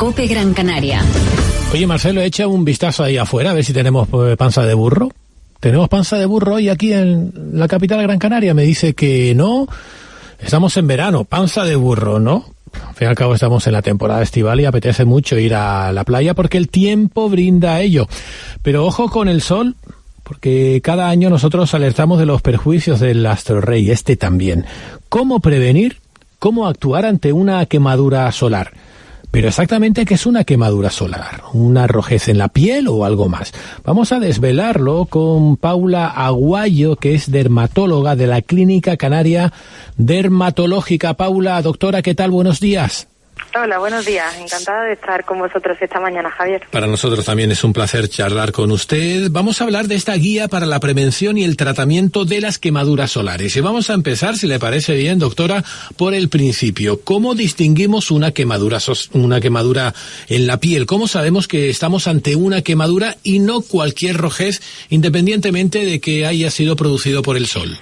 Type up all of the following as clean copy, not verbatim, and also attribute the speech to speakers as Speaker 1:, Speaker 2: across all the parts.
Speaker 1: COPE Gran Canaria.
Speaker 2: Oye, Marcelo, echa un vistazo ahí afuera, a ver si tenemos panza de burro. ¿Tenemos panza de burro hoy aquí en la capital Gran Canaria? Me dice que no. Estamos en verano, panza de burro, ¿no? Al fin y al cabo estamos en la temporada estival y apetece mucho ir a la playa porque el tiempo brinda a ello. Pero ojo con el sol, porque cada año nosotros alertamos de los perjuicios del astro rey, este también. ¿Cómo prevenir? ¿Cómo actuar ante una quemadura solar? Pero exactamente, ¿qué es una quemadura solar? ¿Una rojez en la piel o algo más? Vamos a desvelarlo con Paula Aguayo, que es dermatóloga de la Clínica Canaria Dermatológica. Paula, doctora, ¿qué tal? Buenos días.
Speaker 3: Hola, buenos días. Encantada de estar con vosotros esta mañana, Javier.
Speaker 2: Para nosotros también es un placer charlar con usted. Vamos a hablar de esta guía para la prevención y el tratamiento de las quemaduras solares. Y vamos a empezar, si le parece bien, doctora, por el principio. ¿Cómo distinguimos una quemadura en la piel? ¿Cómo sabemos que estamos ante una quemadura y no cualquier rojez, independientemente de que haya sido producido por el sol?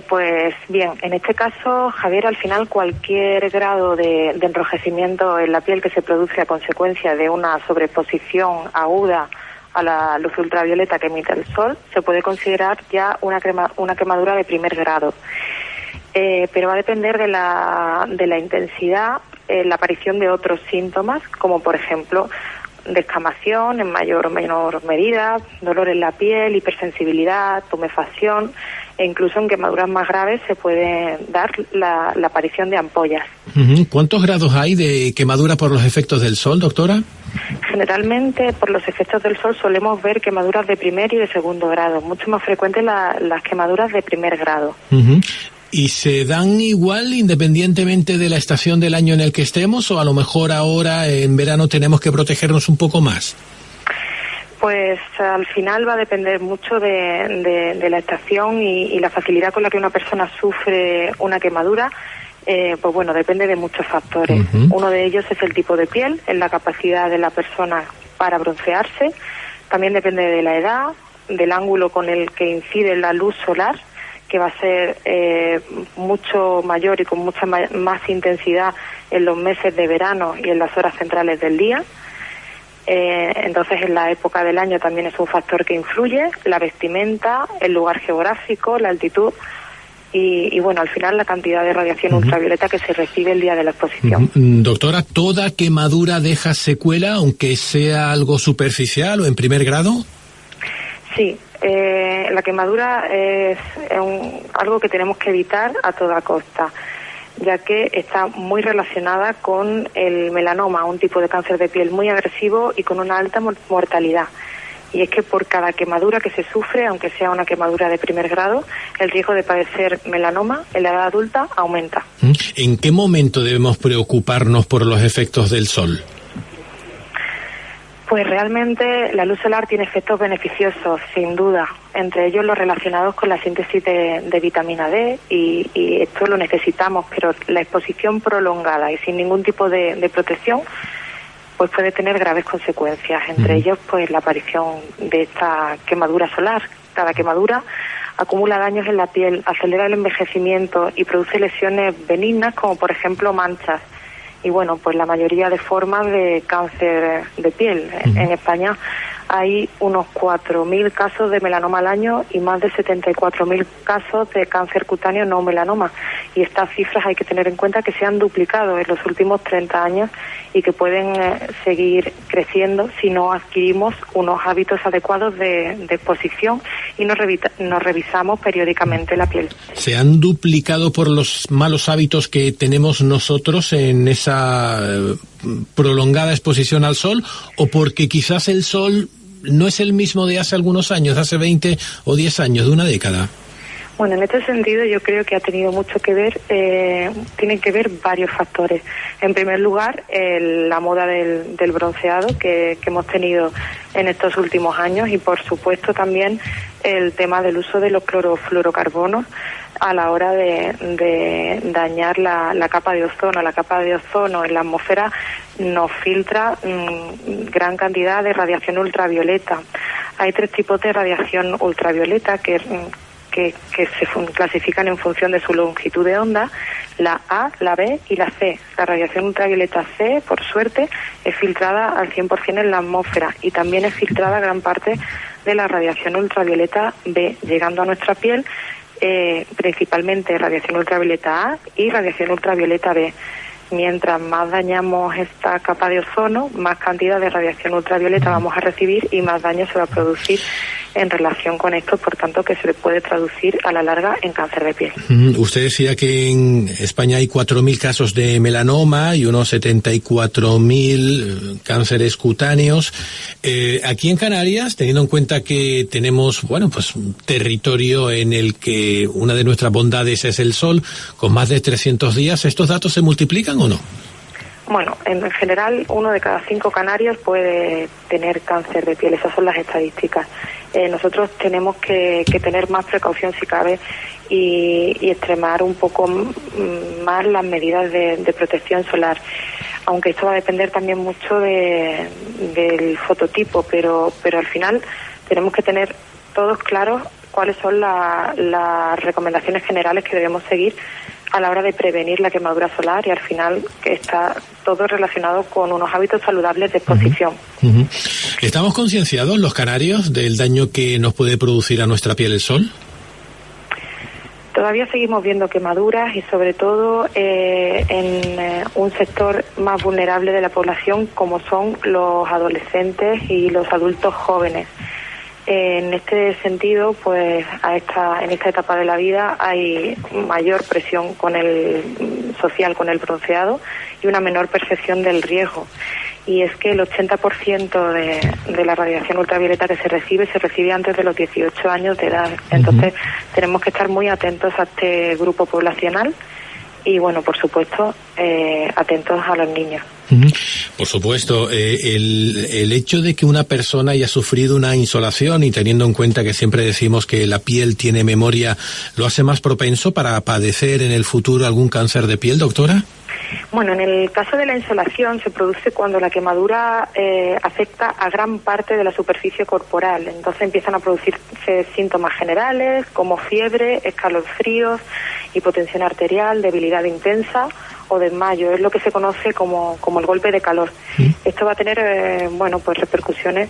Speaker 3: Pues bien, en este caso, Javier, al final cualquier grado de enrojecimiento en la piel que se produce a consecuencia de una sobreexposición aguda a la luz ultravioleta que emite el sol se puede considerar ya una quemadura de primer grado. Pero va a depender de la intensidad, la aparición de otros síntomas, como por ejemplo descamación en mayor o menor medida, dolor en la piel, hipersensibilidad, tumefacción, e incluso en quemaduras más graves se puede dar la aparición de ampollas.
Speaker 2: ¿Cuántos grados hay de quemadura por los efectos del sol, doctora?
Speaker 3: Generalmente, por los efectos del sol, solemos ver quemaduras de primer y de segundo grado. Mucho más frecuentes las quemaduras de primer grado.
Speaker 2: ¿Y se dan igual independientemente de la estación del año en el que estemos, o a lo mejor ahora en verano tenemos que protegernos un poco más?
Speaker 3: Pues al final va a depender mucho de la estación y la facilidad con la que una persona sufre una quemadura. Pues bueno, depende de muchos factores. Uno de ellos es el tipo de piel, es la capacidad de la persona para broncearse. También depende de la edad, del ángulo con el que incide la luz solar, que va a ser mucho mayor y con mucha más intensidad en los meses de verano y en las horas centrales del día. Entonces, en la época del año también es un factor que influye, la vestimenta, el lugar geográfico, la altitud y bueno, al final la cantidad de radiación ultravioleta que se recibe el día de la exposición.
Speaker 2: Doctora, ¿toda quemadura deja secuela, aunque sea algo superficial o en primer grado?
Speaker 3: Sí, la quemadura es algo que tenemos que evitar a toda costa, ya que está muy relacionada con el melanoma, un tipo de cáncer de piel muy agresivo y con una alta mortalidad. Y es que por cada quemadura que se sufre, aunque sea una quemadura de primer grado, el riesgo de padecer melanoma en la edad adulta aumenta.
Speaker 2: ¿En qué momento debemos preocuparnos por los efectos del sol?
Speaker 3: Pues realmente la luz solar tiene efectos beneficiosos, sin duda, entre ellos los relacionados con la síntesis de vitamina D y esto lo necesitamos, pero la exposición prolongada y sin ningún tipo de protección pues puede tener graves consecuencias, entre ellos pues la aparición de esta quemadura solar. Cada quemadura acumula daños en la piel, acelera el envejecimiento y produce lesiones benignas como por ejemplo manchas. Y bueno, pues la mayoría de formas de cáncer de piel. En España hay unos 4.000 casos de melanoma al año y más de 74.000 casos de cáncer cutáneo no melanoma. Y estas cifras hay que tener en cuenta que se han duplicado en los últimos 30 años y que pueden seguir creciendo si no adquirimos unos hábitos adecuados de exposición y nos revisamos periódicamente la piel.
Speaker 2: ¿Se han duplicado por los malos hábitos que tenemos nosotros en esa prolongada exposición al sol, o porque quizás el sol no es el mismo de hace algunos años, hace 20 o 10 años, de una década?
Speaker 3: Bueno, en este sentido yo creo que ha tenido mucho que ver, tienen que ver varios factores. En primer lugar, la moda del bronceado que hemos tenido en estos últimos años y por supuesto también el tema del uso de los clorofluorocarbonos a la hora de dañar la capa de ozono. La capa de ozono en la atmósfera nos filtra gran cantidad de radiación ultravioleta. Hay 3 tipos de radiación ultravioleta que que se clasifican en función de su longitud de onda, la A, la B y la C. La radiación ultravioleta C, por suerte, es filtrada al 100% en la atmósfera y también es filtrada gran parte de la radiación ultravioleta B, llegando a nuestra piel principalmente radiación ultravioleta A y radiación ultravioleta B. Mientras más dañamos esta capa de ozono, más cantidad de radiación ultravioleta vamos a recibir y más daño se va a producir en relación con esto, por tanto que se le puede traducir a la larga en cáncer de piel.
Speaker 2: Usted decía que en España hay 4.000 casos de melanoma y unos 74.000 cánceres cutáneos. Aquí en Canarias, teniendo en cuenta que tenemos, pues un territorio en el que una de nuestras bondades es el sol, con más de 300 días, ¿estos datos se multiplican o no?
Speaker 3: Bueno, en general 1 de cada 5 canarios puede tener cáncer de piel, esas son las estadísticas. Nosotros tenemos que tener más precaución si cabe y extremar un poco más las medidas de protección solar, aunque esto va a depender también mucho del fototipo, pero al final tenemos que tener todos claros cuáles son las recomendaciones generales que debemos seguir a la hora de prevenir la quemadura solar, y al final que está todo relacionado con unos hábitos saludables de exposición.
Speaker 2: ¿Estamos concienciados los canarios del daño que nos puede producir a nuestra piel el sol?
Speaker 3: Todavía seguimos viendo quemaduras y sobre todo en un sector más vulnerable de la población, como son los adolescentes y los adultos jóvenes. En este sentido, pues en esta etapa de la vida hay mayor presión social con el bronceado y una menor percepción del riesgo. Y es que el 80% de la radiación ultravioleta que se recibe antes de los 18 años de edad. Entonces, tenemos que estar muy atentos a este grupo poblacional y, bueno, por supuesto, atentos a los niños.
Speaker 2: Por supuesto, el hecho de que una persona haya sufrido una insolación, y teniendo en cuenta que siempre decimos que la piel tiene memoria, ¿lo hace más propenso para padecer en el futuro algún cáncer de piel, doctora?
Speaker 3: Bueno, en el caso de la insolación se produce cuando la quemadura afecta a gran parte de la superficie corporal. Entonces empiezan a producirse síntomas generales como fiebre, escalofríos, hipotensión arterial, debilidad intensa o desmayo. Es lo que se conoce como el golpe de calor. Esto va a tener pues repercusiones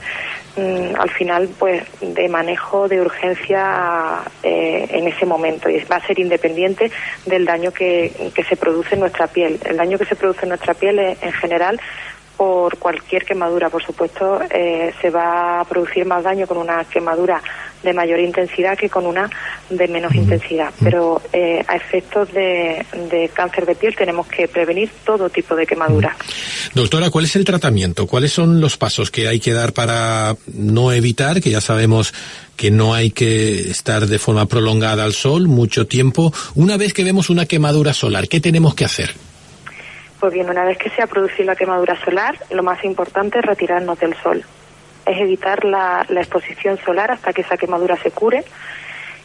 Speaker 3: al final pues de manejo de urgencia en ese momento, y va a ser independiente del daño que se produce en nuestra piel. El daño que se produce en nuestra piel en general, por cualquier quemadura, por supuesto, se va a producir más daño con una quemadura de mayor intensidad que con una de menos intensidad. Pero a efectos de cáncer de piel tenemos que prevenir todo tipo de quemadura.
Speaker 2: Doctora, ¿cuál es el tratamiento? ¿Cuáles son los pasos que hay que dar para no evitar, que ya sabemos que no hay que estar de forma prolongada al sol mucho tiempo? Una vez que vemos una quemadura solar, ¿qué tenemos que hacer?
Speaker 3: Pues bien, una vez que se ha producido la quemadura solar, lo más importante es retirarnos del sol. Es evitar la exposición solar hasta que esa quemadura se cure.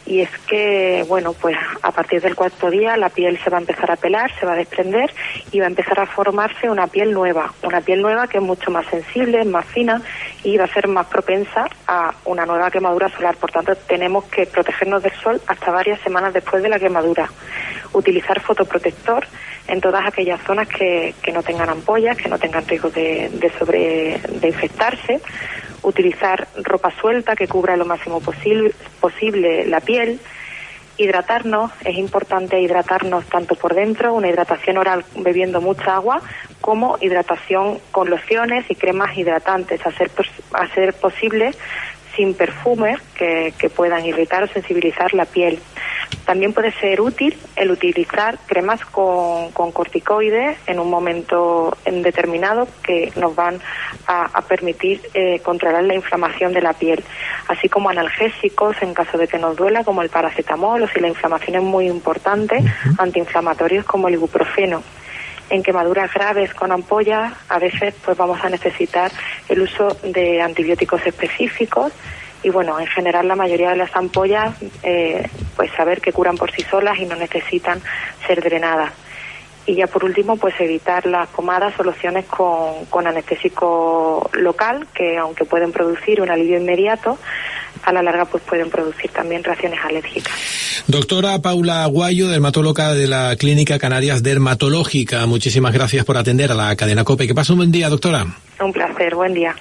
Speaker 3: Y es que, pues a partir del 4º día la piel se va a empezar a pelar, se va a desprender y va a empezar a formarse una piel nueva que es mucho más sensible, más fina y va a ser más propensa a una nueva quemadura solar. Por tanto, tenemos que protegernos del sol hasta varias semanas después de la quemadura. Utilizar fotoprotector en todas aquellas zonas que no tengan ampollas, que no tengan riesgo de infectarse. Utilizar ropa suelta que cubra lo máximo posible la piel. Hidratarnos, es importante hidratarnos tanto por dentro, una hidratación oral bebiendo mucha agua, como hidratación con lociones y cremas hidratantes, a ser posible sin perfumes que puedan irritar o sensibilizar la piel. También puede ser útil el utilizar cremas con corticoides en un momento determinado que nos van a permitir controlar la inflamación de la piel, así como analgésicos en caso de que nos duela, como el paracetamol, o si la inflamación es muy importante, antiinflamatorios como el ibuprofeno. En quemaduras graves con ampollas, a veces pues vamos a necesitar el uso de antibióticos específicos. Y en general la mayoría de las ampollas, pues saber que curan por sí solas y no necesitan ser drenadas. Y ya por último, pues evitar las pomadas o lociones con anestésico local, que aunque pueden producir un alivio inmediato, a la larga pues pueden producir también reacciones alérgicas.
Speaker 2: Doctora Paula Aguayo, dermatóloga de la Clínica Canarias Dermatológica, muchísimas gracias por atender a la cadena COPE. Que pase un buen día, doctora.
Speaker 3: Un placer, buen día.